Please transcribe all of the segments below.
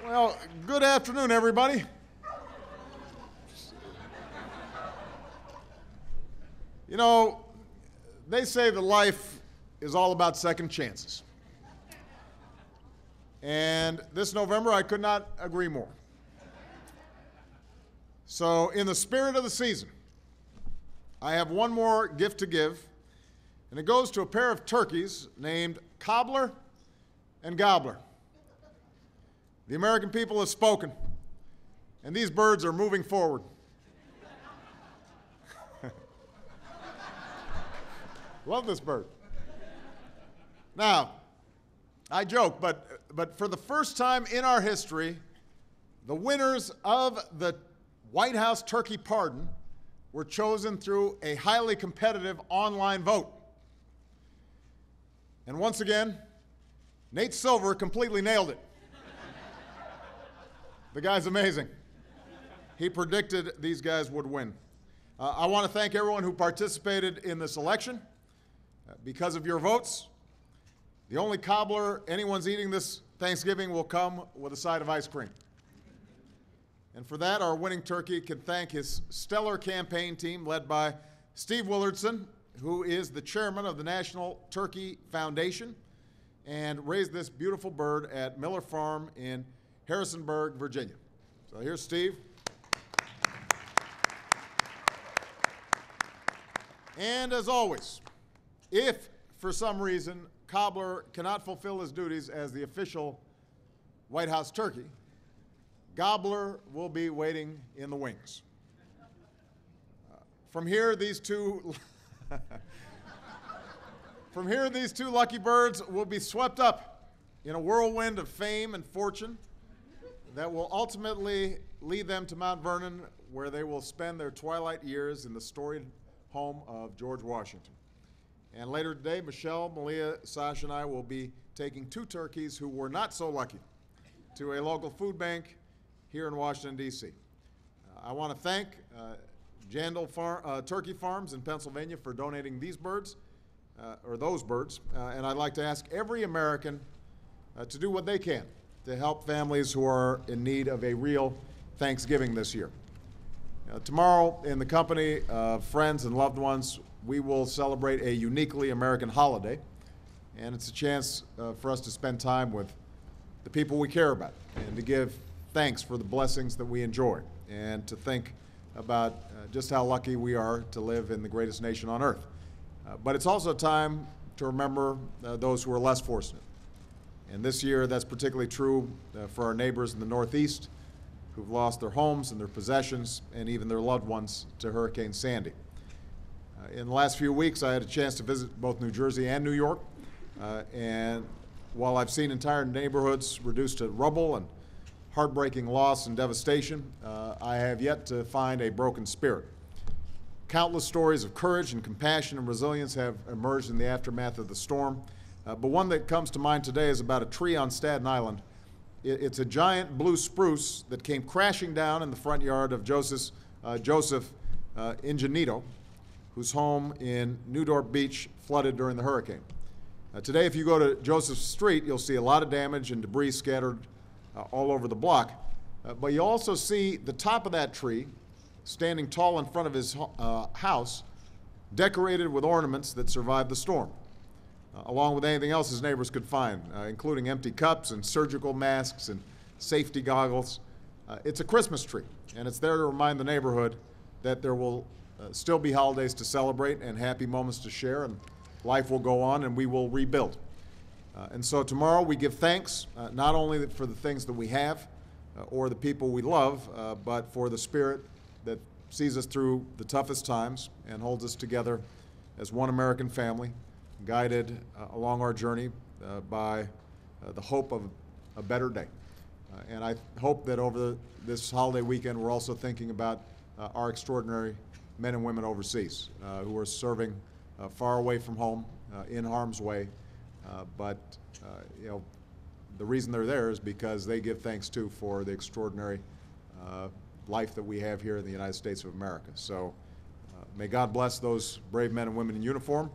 Well, good afternoon, everybody. You know, they say that life is all about second chances. And this November, I could not agree more. So, in the spirit of the season, I have one more gift to give, and it goes to a pair of turkeys named Cobbler and Gobbler. The American people have spoken, and these birds are moving forward. Love this bird. Now, I joke, but for the first time in our history, the winners of the White House turkey pardon were chosen through a highly competitive online vote. And once again, Nate Silver completely nailed it. The guy's amazing. He predicted these guys would win. I want to thank everyone who participated in this election. Because of your votes, the only cobbler anyone's eating this Thanksgiving will come with a side of ice cream. And for that, our winning turkey can thank his stellar campaign team led by Steve Willardson, who is the chairman of the National Turkey Foundation and raised this beautiful bird at Miller Farm in Harrisonburg, Virginia. So here's Steve. And as always, if for some reason Cobbler cannot fulfill his duties as the official White House turkey, Gobbler will be waiting in the wings. From here, these two lucky birds will be swept up in a whirlwind of fame and fortune that will ultimately lead them to Mount Vernon, where they will spend their twilight years in the storied home of George Washington. And later today, Michelle, Malia, Sasha, and I will be taking two turkeys who were not so lucky to a local food bank here in Washington, D.C. I want to thank Jandal Turkey Farms in Pennsylvania for donating these birds, or those birds, and I'd like to ask every American to do what they can to help families who are in need of a real Thanksgiving this year. Tomorrow, in the company of friends and loved ones, we will celebrate a uniquely American holiday, and it's a chance for us to spend time with the people we care about and to give thanks for the blessings that we enjoy and to think about just how lucky we are to live in the greatest nation on earth. But it's also a time to remember those who are less fortunate. And this year, that's particularly true for our neighbors in the Northeast who've lost their homes and their possessions and even their loved ones to Hurricane Sandy. In the last few weeks, I had a chance to visit both New Jersey and New York. And while I've seen entire neighborhoods reduced to rubble and heartbreaking loss and devastation, I have yet to find a broken spirit. Countless stories of courage and compassion and resilience have emerged in the aftermath of the storm. But one that comes to mind today is about a tree on Staten Island. It's a giant blue spruce that came crashing down in the front yard of Joseph Ingenito, whose home in Newdorp Beach flooded during the hurricane. Today, if you go to Joseph Street, you'll see a lot of damage and debris scattered all over the block. But you'll also see the top of that tree standing tall in front of his house, decorated with ornaments that survived the storm, along with anything else his neighbors could find, including empty cups and surgical masks and safety goggles. It's a Christmas tree, and it's there to remind the neighborhood that there will still be holidays to celebrate and happy moments to share, and life will go on and we will rebuild. And so tomorrow we give thanks not only for the things that we have or the people we love, but for the spirit that sees us through the toughest times and holds us together as one American family, guided along our journey by the hope of a better day. And I hope that over this holiday weekend we're also thinking about our extraordinary men and women overseas who are serving far away from home, in harm's way, but you know, the reason they're there is because they give thanks too for the extraordinary life that we have here in the United States of America. So may God bless those brave men and women in uniform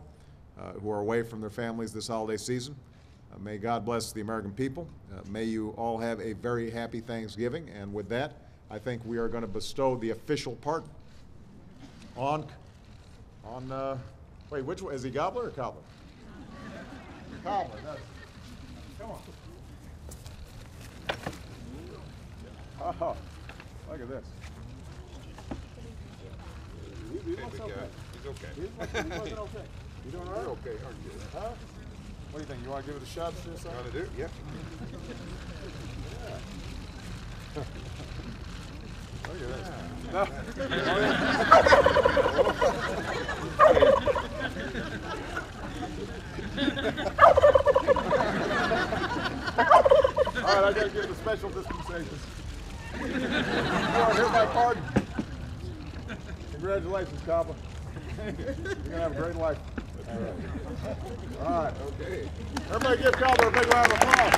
who are away from their families this holiday season. May God bless the American people. May you all have a very happy Thanksgiving. And with that, I think we are going to bestow the official pardon on wait, which one? Is he Gobbler or Cobbler? Cobbler. Come on. Oh, look at this. He looks okay. He's okay. He wasn't okay. You doing all right? You're okay, aren't you? Huh? What do you think? You want to give it a shot, sir? Want to do it? Yeah. Look at this. No. All right, I got to give the special dispensation. All right, here's my pardon. Congratulations, Cobbler. You're going to have a great life. All right. Okay. Everybody give Cobbler a big round of applause.